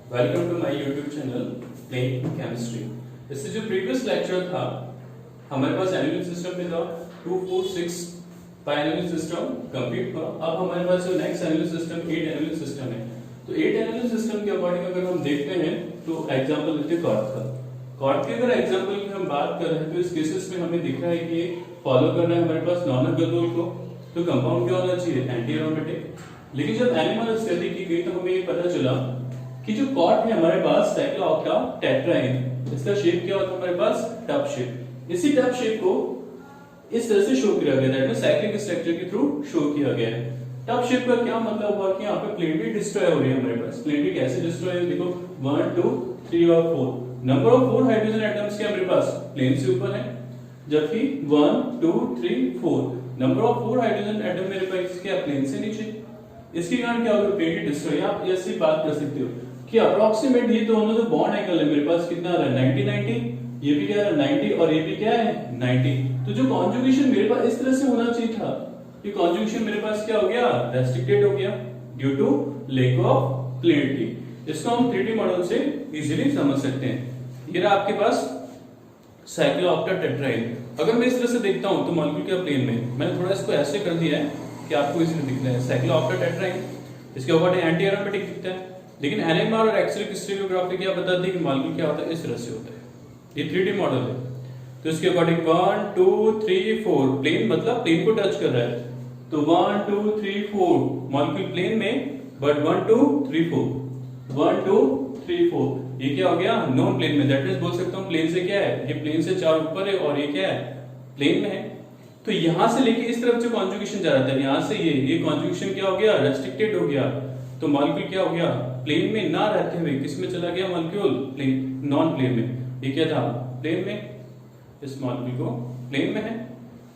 Welcome to my YouTube channel plain chemistry. इससे जो previous lecture था हमारे पास एनालिटिक सिस्टम में था 2, 4, 6 एनालिटिक सिस्टम कंप्लीट हुआ। अब हमारे पास जो next analytic system 8 analytic system है। तो 8 एनालिटिक सिस्टम के अकॉर्डिंग अगर हम देखते हैं तो एग्जांपल लेते हैं कॉर्ड का। कॉर्ड के अगर एग्जांपल की हम बात कर रहे हैं तो इस केसेस में हमें दिख रहा है कि फॉलो कर रहा है हमारे पास नॉन गलतोल को। तो कंपाउंड क्या होना चाहिए? Anti aromatic. लेकिन जब एनिमल स्टडी की गई तो हमें ये पता चला कि जो कॉर्ड है हमारे पास साइक्लोऑक्टा टेट्राइन, इसका शेप क्या होता है हमारे पास? Tub shape. इसी टब शेप को इस तरह से शो किया गया है, साइक्लिक स्ट्रक्चर के थ्रू शो किया गया है। टब शेप का क्या मतलब हुआ कि यहाँ पे प्लेनटी डिस्ट्रॉय हो रही है हमारे पास। प्लेनटी कैसे डिस्ट्रॉय है? देखो 1, 2, 3 और 4 नंबर ऑफ 4 हाइड्रोजन एटम्स के हमारे पास प्लेन से ऊपर है, जबकि 1, 2, 3, 4 नंबर ऑफ 4 हाइड्रोजन एटम मेरे पास क्या प्लेन से नीचे। इसके कारण क्या होगा? Plenty destroy. आप ऐसी बात कर सकते हो कि अप्रोक्सीमेट ये दोनों जो बॉन्ड एंगल है मेरे पास कितना आ रहा है? 90 90। ये भी क्या है? 90 और ये भी क्या है? 90। तो जो कॉन्जुगेशन मेरे पास इस तरह से होना चाहिए था, ये कॉन्जुगेशन मेरे पास क्या हो गया? रेस्ट्रिक्टेड हो गया due to lack of plenty. इसको हम 3D मॉडल से इजीली समझ सकते हैं। ये रहा आपके पास साइक्लोऑक्टा टेट्राइन। अगर मैं इस तरह से देखता हूं तो मॉलिक्यूल के प्लेन में मैंने थोड़ा इसको ऐसे कर दिया है कि आपको इजीली दिख रहा है साइक्लोऑक्टा टेट्राइन। इसके ऊपर एंटी एरोमेटिक दिखता है, लेकिन एनएमआर और एक्स-रे क्रिस्टलोग्राफी क्या बताती है कि मॉलिक्यूल क्या होता है? इस तरह से होता है। ये 3D मॉडल है। तो इसके अकॉर्डिंग 1, 2, 3, 4 प्लेन मतलब प्लेन को टच कर रहा है। तो 1, 2, 3, 4 मॉलिक्यूल प्लेन में, बट 1, 2, 3, 4 1, 2, 3, 4 ये क्या हो गया? नॉन प्लेन में। दैट मींस बोल सकता हूं प्लेन से क्या है? ये प्लेन से 4 ऊपर है और ये क्या है? प्लेन में है। तो यहां से लेके इस तरफ जो कॉन्जुगेशन जा रहा था, यहां से ये कॉन्जुगेशन क्या हो गया? रेस्ट्रिक्टेड हो गया। तो मॉलिक्यूल क्या हो गया? प्लेन में ना रहते हुए किस में चला गया मॉलिक्यूल? प्लेन, नॉन प्लेन में। ये क्या था? प्लेन में। इस मॉलिक्यूल को प्लेन में है,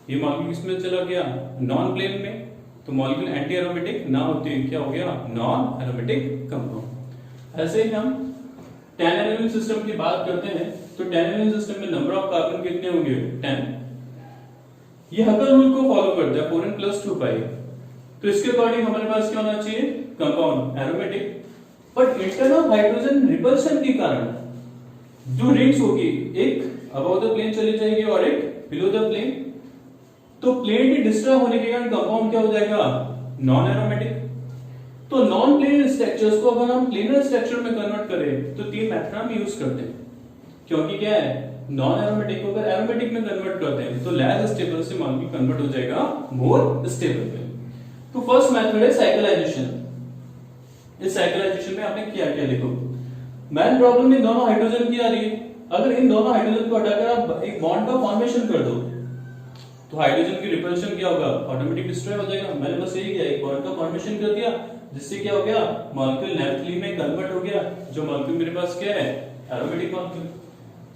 ये मॉलिक्यूल किस में चला गया? नॉन प्लेन में। तो मॉलिक्यूल एंटी एरोमेटिक ना होते हैं, क्या हो गया? Non aromatic compound. ऐसे ही हम 10 एलिमेंट सिस्टम की बात करते हैं तो 10 एलिमेंट सिस्टम में नंबर ऑफ कार्बन कितने होंगे? 10। ये हकल रूल को फॉलो करता है 4n + 2 पाई। तो इसके अकॉर्डिंग हमारे पास क्या होना चाहिए? Compound aromatic. But internal hydrogen repulsion के कारण जो रिंग्स होगी, एक अबव द प्लेन चली जाएगी और एक बिलो द प्लेन। तो प्लेन की डिस्ट्रॉय होने के कारण कंपाउंड क्या हो जाएगा? Non aromatic. तो नॉन प्लेनर स्ट्रक्चर्स को अगर हम प्लेनर स्ट्रक्चर में कन्वर्ट करें तो 3 मेथड हम यूज करते हैं, क्योंकि क्या है? नॉन एरोमेटिक को अगर एरोमेटिक में कन्वर्ट करते हैं तो लेस स्टेबल से मॉलिक्यूल कन्वर्ट हो जाएगा मोर स्टेबल में। तो फर्स्ट मेथड है साइक्लाइजेशन। इस साइक्लाइजेशन में आपने क्या किया? देखो मेन प्रॉब्लम इन दोनों हाइड्रोजन की आ रही है। अगर इन दोनों हाइड्रोजन को हटाकर आप एक बॉन्ड का फॉर्मेशन कर दो तो हाइड्रोजन की रिपल्शन क्या होगा? ऑटोमेटिक डिस्ट्रॉय हो जाएगा। मैंने बस यही किया, एक बॉन्ड का फॉर्मेशन कर दिया, जिससे क्या हो गया? मॉलिक्यूल नेप्थलीन में कन्वर्ट हो गया। जो मॉलिक्यूल मेरे पास क्या है? Aromatic molecule.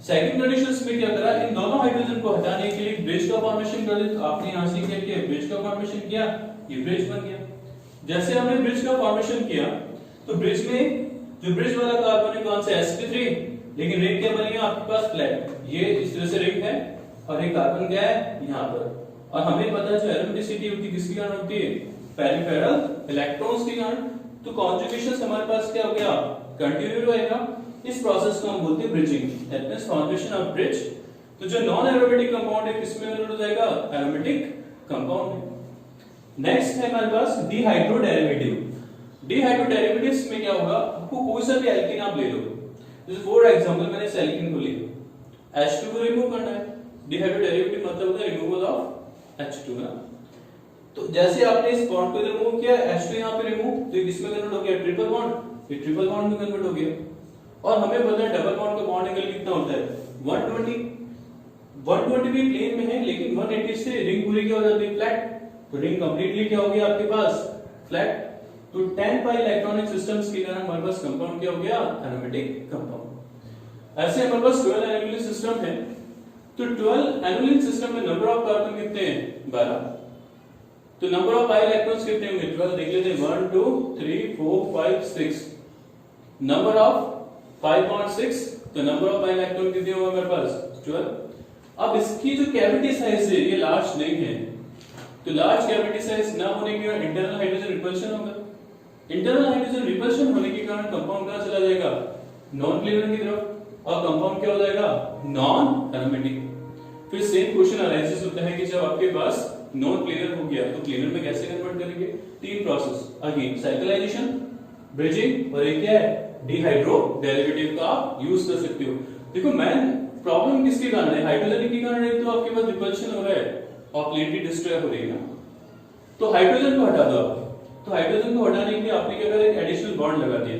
सेकंड कंडीशंस में क्या करा? इन दोनों हाइड्रोजन को हटाने के लिए ब्रिज का फॉर्मेशन कर दिया। तो आपने यहां से क्या किया? ब्रिज का फॉर्मेशन किया, ये ब्रिज बन गया। जैसे हमने ब्रिज का फॉर्मेशन किया तो ब्रिज में जो ब्रिज वाला कार्बन है कौन सा? sp3, लेकिन रिंग क्या बनेगा आपके पास? फ्लैट। ये इस तरह से रिंग है और ये कार्बन क्या है? यहां पर। और हमें पता है जो एरोमेटिसिटी होती है किसके कारण होती है? पेरिफेरल इलेक्ट्रॉन्स के कारण। तो कॉन्जुगेशन हमारे पास क्या हो गया? कंटिन्यू रहेगा। इस प्रोसेस को हम बोलते हैं bridging. That means formation of bridge. तो जो नॉन एरोमेटिक कंपाउंड है किसमें कन्वर्ट हो जाएगा? एरोमेटिक कंपाउंड में। नेक्स्ट है हमारे पास डिहाइड्रो डेरिवेटिव। डिहाइड्रो डेरिवेटिव्स में क्या होगा? आपको कोई सा भी एल्कीन आप ले लो, जैसे फॉर एग्जांपल मैंने इस एल्कीन को लिया, H2 को रिमूव करना है। डिहाइड्रो डेरिवेटिव मतलब होता है रिमूवल ऑफ H2 ना। तो जैसे आपने इस बॉन्ड को रिमूव किया, H2 यहां पे रिमूव, तो ये किसमें कन्वर्ट हो गया? Triple bond. ये ट्रिपल बॉन्ड में कन्वर्ट हो गया। और हमें पता है डबल बॉन्ड का बॉन्ड एंगल कितना होता है? 120। 120 भी प्लेन में है, लेकिन 180 से रिंग पूरी क्या हो जाती है? फ्लैट। तो रिंग कंप्लीटली क्या हो गया आपके पास? फ्लैट। तो 10 पाई इलेक्ट्रॉनिक सिस्टम्स के कारण हमारे पास कंपाउंड क्या हो गया? Aromatic compound. ऐसे हमारे पास 12 एनुअल सिस्टम है। तो 12 एनुअल सिस्टम में नंबर ऑफ कार्बन कितने हैं? 12। तो नंबर ऑफ पाई इलेक्ट्रॉन्स कितने होंगे? 12 देख लेते हैं। 1, 2, 3, 4, 5, 6। Number of 5.6। तो नंबर ऑफ पाई इलेक्ट्रॉन कितने होंगे हमारे पास? 12। अब इसकी जो कैविटी साइज है ये लार्ज नहीं है, तो लार्ज कैविटी साइज ना होने के कारण इंटरनल हाइड्रोजन रिपल्शन होगा। इंटरनल हाइड्रोजन रिपल्शन होने के कारण कंपाउंड कहां चला जाएगा, नॉन प्लेनर की तरफ, और कंपाउंड क्या हो जाएगा, नॉन एरोमेटिक। फिर सेम क्वेश्चन अराइजेस होता है कि जब आपके पास नॉन प्लेनर हो गया तो प्लेनर में कैसे कन्वर्ट करेंगे, तीन प्रोसेस, अगेन साइक्लाइजेशन, ब्रिजिंग, और एक क्या है, डिहाइड्रो डेरिवेटिव का आप यूज कर सकते हो। देखो मैन प्रॉब्लम किसके कारण है, हाइड्रोजन के कारण है, तो आपके पास रिपल्शन हो रहा है और प्लेनिटी डिस्ट्रॉय हो रही है ना, तो हाइड्रोजन को हटा दो आप। तो हाइड्रोजन को हटाने के लिए आपने क्या करा, एक एडिशनल बॉन्ड लगा दिया,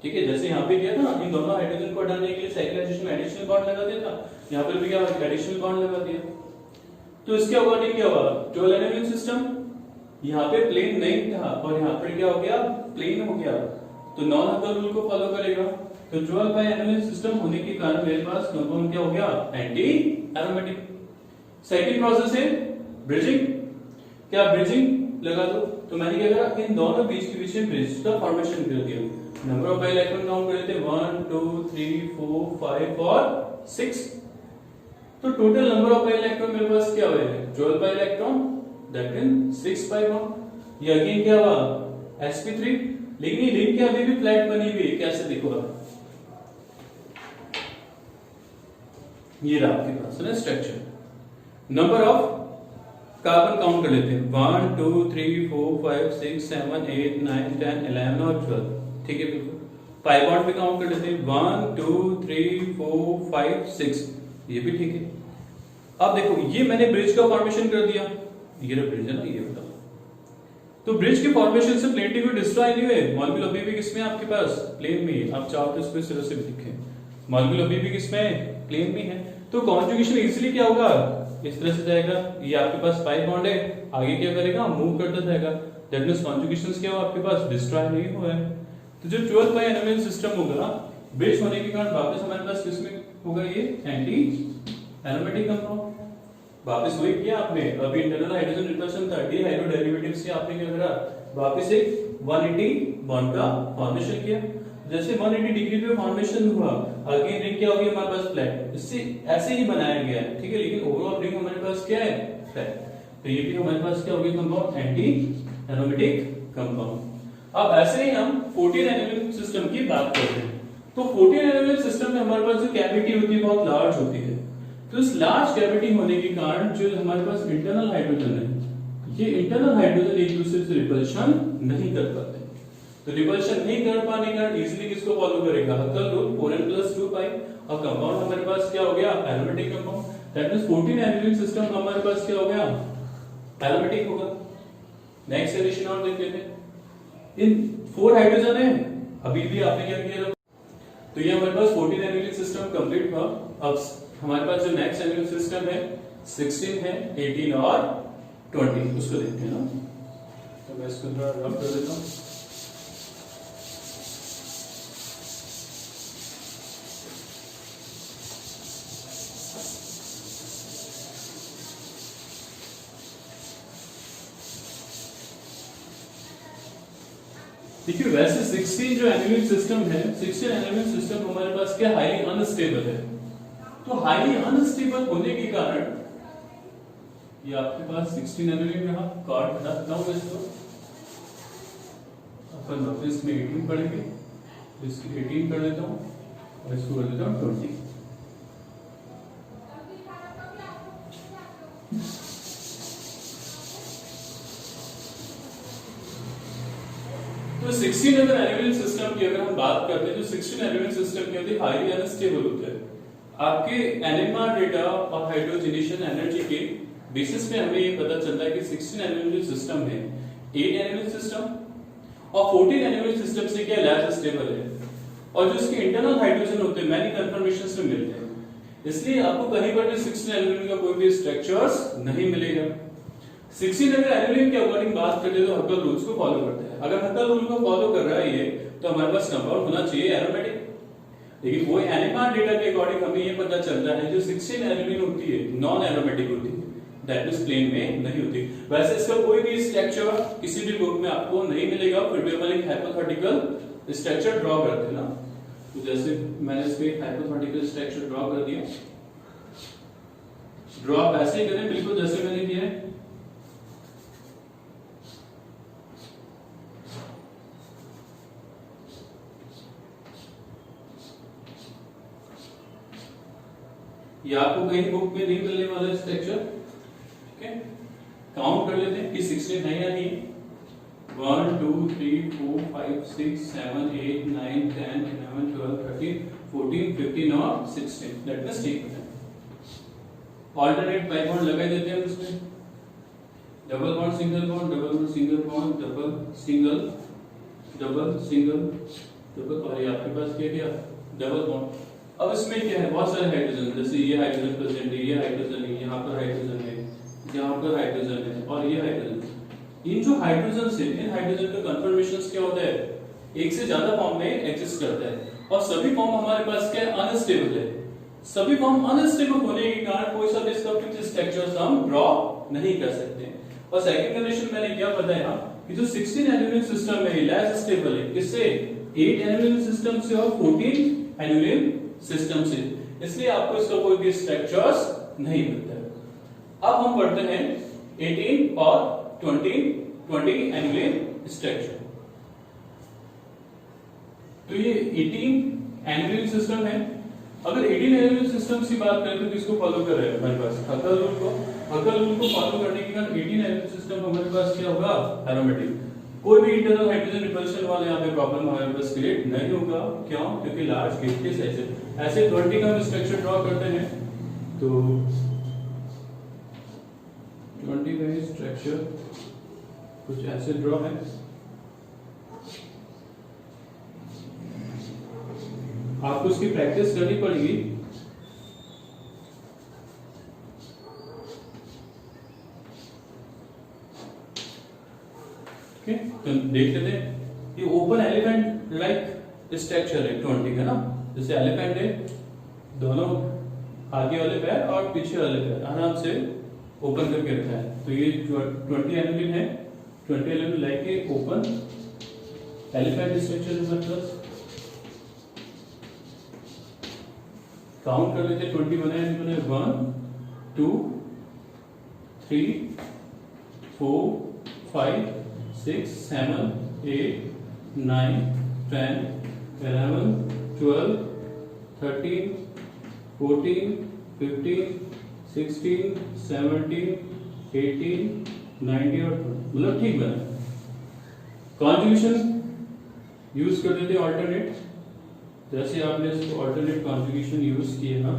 ठीक है, जैसे यहाँ पे किया था इन दोनों हाइड्रोजन को हटाने के लिए साइक्लाइजेशन में एडिशनल बॉन्ड लगा दिया था, यहाँ पर भी क्या एडिशनल बॉन्ड लगा दिया। तो इसके अकॉर्डिंग क्या हुआ, 12 एनालिन सिस्टम, यहाँ पे प्लेन नहीं था और यहाँ पर क्या हो गया, प्लेन हो गया, तो नॉन हकल रूल को फॉलो करेगा। तो 12 बाय एनालिन सिस्टम होने के कारण मेरे पास कंपाउंड क्या हो गया, एंटी एरोमेटिक। सेकंड प्रोसेस है ब्रिजिंग, क्या ब्रिजिंग लगा दो, तो मैंने क्या करा, इन दोनों बीच के बीच में ब्रिज का फॉर्मेशन कर दिया। नंबर ऑफ इलेक्ट्रॉन काउंट कर लेते हैं, 1 2 3 4 5 और 6, तो टोटल नंबर ऑफ इलेक्ट्रॉन मेरे पास क्या हुए, 12 by electron, that means 6 by 1। ये अगेन क्या हुआ, sp3, लेकिन ये रिंग क्या अभी भी फ्लैट बनी हुई है, कैसे देखो आप, ये रहा आपके पास ना structure. Number of carbon count कर लेते हैं, 1 2 3 4 5 6 7 8 9 10 11 और 12, ठीक है बिल्कुल। 5 बॉन्ड पे काउंट कर लेते हैं, 1 2 3 4 5 6, ये भी ठीक है। अब देखो ये मैंने ब्रिज का फॉर्मेशन कर दिया, ये रहा ब्रिज है ना, ये बताओ, तो ब्रिज के फॉर्मेशन से प्लेन को डिस्ट्रॉय नहीं हुए, मॉलिक्यूल अभी भी किसमें आपके पास, प्लेन में। आप चाहो तो इसको इस तरह से भी लिखें, मॉलिक्यूल अभी भी किसमें, प्लेन में है, तो कॉन्जुगेशन इजीली क्या होगा, इस तरह से जाएगा, ये आपके पास 5 बॉन्ड है, आगे क्या करेगा, मूव करता जाएगा, दैट मींस कॉन्जुगेशंस क्या हुआ आपके पास, डिस्ट्रॉय नहीं हुआ है। तो जो 12 बाय एनालिन सिस्टम होगा, ब्रिज होने के कारण वापस हमारे पास किसमें होगा, ये एंटी एरोमेटिक कंपाउंड। वापस वही किया आपने, अभी इंटरनल हाइड्रोजन रिपल्शन था, डिहाइड्रो डेरिवेटिव से आपने क्या करा, वापस एक 180 बॉन्ड का फॉर्मेशन किया। जैसे 180 डिग्री पे फॉर्मेशन हुआ, अगेन रिंग क्या होगी हमारे पास, फ्लैट, इससे ऐसे ही बनाया गया है, ठीक है, लेकिन ओवरऑल रिंग हमारे पास क्या है, फ्लैट। तो ये भी हमारे पास क्या हो गया कंपाउंड, एंटी एरोमेटिक कंपाउंड। अब ऐसे ही हम 14 एनालिन सिस्टम की बात करते हैं। तो 14 एनालिन सिस्टम में हमारे पास जो कैविटी होती है बहुत लार्ज होती है, तो इस लार्ज कैविटी होने के कारण जो हमारे पास इंटरनल हाइड्रोजन है, ये इंटरनल हाइड्रोजन एक दूसरे से रिपल्शन नहीं कर पाते, तो रिपल्शन नहीं कर पाने का इजीली किसको फॉलो करेगा, हकल रूल, 4n+2 पाई, और कंपाउंड हमारे पास क्या हो गया, aromatic compound, that means 14 aniline system हमारे पास क्या हो गया, एरोमेटिक होगा। नेक्स्ट एडिशन और देख लेते हैं, इन 4 हाइड्रोजन है, अभी भी आपने क्या किया, तो ये हमारे पास 14 एनालिन सिस्टम कंप्लीट हुआ। अब हमारे पास जो नेक्स्ट एनालिन सिस्टम है 16 है, 18 और 20, उसको देखते हैं ना, तो मैं इसको थोड़ा रब कर देता हूं। देखिए वैसे 16 जो एनालिन सिस्टम है, 16 एनालिन सिस्टम हमारे पास क्या हाईली अनस्टेबल है, तो हाईली अनस्टेबल होने के कारण ये आपके पास 16 एनालिन रहा, कार्ड हटाता हूं इसको, अपन वापस में 18 पढ़ेंगे, इसको 18 कर देता हूं और इसको कर देता हूं 20। तो 16 अगर एनालिन सिस्टम की अगर हम बात करते हैं, तो 16 एनालिन सिस्टम क्या होती है, हाईली अनस्टेबल होते हैं। आपके एनएमआर डेटा और हाइड्रोजनेशन एनर्जी के बेसिस पे हमें ये पता चलता है कि 16 एनालिन सिस्टम है 8 एनालिन सिस्टम और 14 एनालिन सिस्टम से क्या लेस स्टेबल है, और जो इसके इंटरनल हाइड्रोजन होते हैं मैनी कन्फर्मेशंस में मिलते हैं, इसलिए आपको कहीं पर भी 16 एनालिन का कोई भी स्ट्रक्चर्स नहीं मिलेगा। 16 अगर एनालिन के अकॉर्डिंग बात करते हैं तो हकल रूल्स को फॉलो करते हैं, अगर हकल रूल को फॉलो कर रहा है ये, तो हमारे पास कंपाउंड होना चाहिए एरोमेटिक, लेकिन वो एनएमआर डेटा के अकॉर्डिंग हमें ये पता चलता है जो 16 एनालिन होती है नॉन एरोमेटिक होती है, दैट मींस प्लेन में नहीं होती। वैसे इसका कोई भी स्ट्रक्चर किसी भी बुक में आपको नहीं मिलेगा, फिर भी हम एक हाइपोथेटिकल स्ट्रक्चर ड्रॉ करते हैं ना, तो जैसे मैंने इसमें एक हाइपोथेटिकल स्ट्रक्चर ड्रॉ कर दिया, ड्रॉ आप ऐसे ही करें बिल्कुल जैसे मैंने किया है। ये आपको कहीं बुक में नहीं मिलने वाला स्ट्रक्चर। ठीक है, काउंट कर लेते हैं कि 16 नहीं आनी है। 1 2 3 4 5 6 7 8 9 10 11 12 13 14 15 और 16। Let us take alternate pi bond लगा देते हैं उसमें। Double bond single bond, double bond single bond, double single double single double, और ये आपके पास क्या गया डबल बॉन्ड। अब इसमें क्या है, बहुत सारे हाइड्रोजन, जैसे ये हाइड्रोजन प्रेजेंट है, ये हाइड्रोजन है, यहाँ पर हाइड्रोजन है, यहाँ पर हाइड्रोजन है और ये हाइड्रोजन। इन जो हाइड्रोजन से इन हाइड्रोजन का कन्फर्मेशंस क्या होता है, एक से ज्यादा फॉर्म में एग्जिस्ट करता है और सभी फॉर्म हमारे पास क्या है, अनस्टेबल है। सभी फॉर्म अनस्टेबल होने के कारण कोई सा भी इसका फिक्स्ड स्ट्रक्चर्स हम ड्रॉ नहीं कर सकते। और सेकंड कंडीशन मैंने क्या बताया कि जो 16 एनुलिन सिस्टम है लेस स्टेबल है, किससे, 8 एनुलिन सिस्टम से और 14 एनुलिन सिस्टम से, इसलिए आपको इसका कोई भी स्ट्रक्चर्स नहीं मिलता है। अब हम पढ़ते हैं 18 और 20 एनुलिन स्ट्रक्चर। तो ये 18 एनुलिन सिस्टम है। अगर 18 एनुलिन सिस्टम की बात करें तो किसको फॉलो कर रहे हैं हमारे पास, हकल रूल को। हकल रूल को फॉलो करने के कारण 18 एनुलिन सिस्टम हमारे पास क्या होगा, एरोमेटिक। कोई भी इंटरनल हाइड्रोजन रिपल्शन वाला यहाँ पे प्रॉब्लम हमारे पास क्रिएट नहीं होगा। क्यों, क्योंकि लार्ज गेट ऐसे 20 का हम स्ट्रक्चर ड्रॉ करते हैं। तो 20 का स्ट्रक्चर कुछ ऐसे ड्रॉ है। आपको उसकी प्रैक्टिस करनी पड़ेगी। ओके, तो देख लेते हैं। ये ओपन एलिफेंट लाइक स्ट्रक्चर है 20 का ना, जैसे एलिफेंट है, दोनों आगे वाले पैर और पीछे वाले पैर आराम से ओपन करके रखा है। तो ये 20 एनुलिन है, 20 annulene like a open elephant structure मतलब। काउंट कर लेते हैं 20 बनाए 1 2 3 4 5 6 7 8 9 10 11 12 13 14 15 16 17 18 19 और मतलब ठीक बना। कॉन्जुगेशन यूज कर देते ऑल्टरनेट। जैसे आपने इसको ऑल्टरनेट कॉन्जुगेशन यूज किए ना,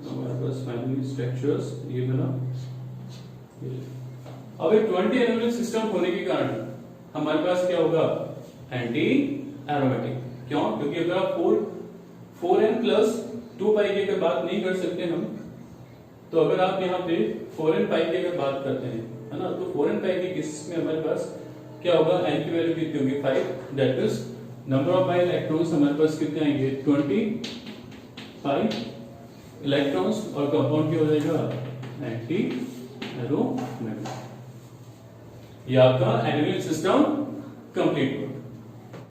हमारे पास फाइनली स्ट्रक्चर्स ये बना। अब एक 20 एनुलिन सिस्टम होने के कारण हमारे पास क्या होगा, एंटी एरोमेटिक। क्यों, क्योंकि अगर आप 4n प्लस 2 पाई के अगर बात नहीं कर सकते हम, तो अगर आप यहाँ पे 4n पाई की अगर बात करते हैं, है ना, तो 4n पाई के केस में हमारे पास क्या होगा, n की वैल्यू कितनी होगी 5, that is number of pi electrons हमारे पास कितने आएंगे 20 पाई इलेक्ट्रॉन्स, और कंपाउंड क्या हो जाएगा एंटी एरोमेटिक। ये आपका एनुलिन सिस्टम कंप्लीट हुआ।